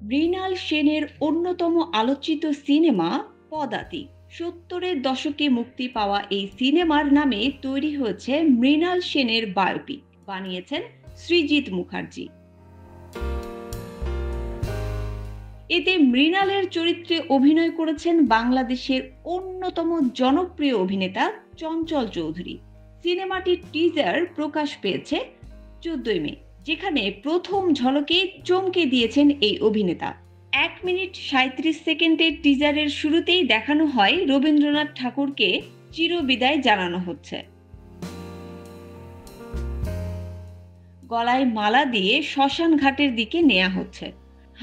মৃণাল সেনের অন্যতম আলোচিত সিনেমা পদাতি। 70-এর দশকে মুক্তি পাওয়া এই সিনেমার নামে তৈরি হয়েছে মৃণাল সেনের বায়োপিক, বানিয়েছেন সৃজিত মুখার্জি। এতে মৃণালের চরিত্রে অভিনয় করেছেন বাংলাদেশের অন্যতম জনপ্রিয় অভিনেতা চঞ্চল চৌধুরী। সিনেমাটির টিজার প্রকাশ পেয়েছে 14 মে, যেখানে প্রথম ঝলকে চমকে দিয়েছেন এই অভিনেতা। 1 মিনিট 37 সেকেন্ডের টিজারের শুরুতেই দেখানো হয় রবীন্দ্রনাথ ঠাকুরকে চিরবিদায় জানানো হচ্ছে। গলায় মালা দিয়ে শ্মশান ঘাটের দিকে নেওয়া হচ্ছে।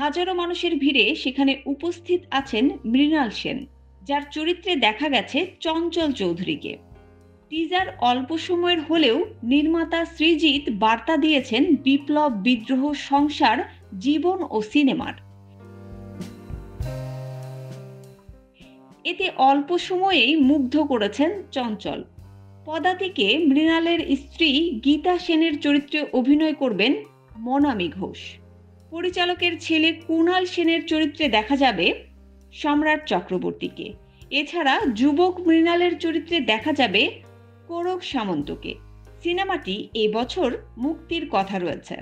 হাজারো মানুষের ভিড়ে সেখানে উপস্থিত আছেন মৃণাল সেন, যার চরিত্রে দেখা গেছে চঞ্চল চৌধুরীকে। টিজার অল্প সময়ের হলেও নির্মাতা সৃজিত বার্তা দিয়েছেন বিপ্লব, বিদ্রোহ, সংসার, জীবন ও সিনেমার। এতে অল্প সময়েই মুগ্ধ করেছেন চঞ্চল। পদাতিকে মৃণালের স্ত্রী গীতা সেনের চরিত্রে অভিনয় করবেন মনামী ঘোষ। পরিচালকের ছেলে কুণাল সেনের চরিত্রে দেখা যাবে সম্রাট চক্রবর্তীকে। এছাড়া যুবক মৃণালের চরিত্রে দেখা যাবে কোরক সামন্তকে। সিনেমাটি এবছর মুক্তির কথা রয়েছে।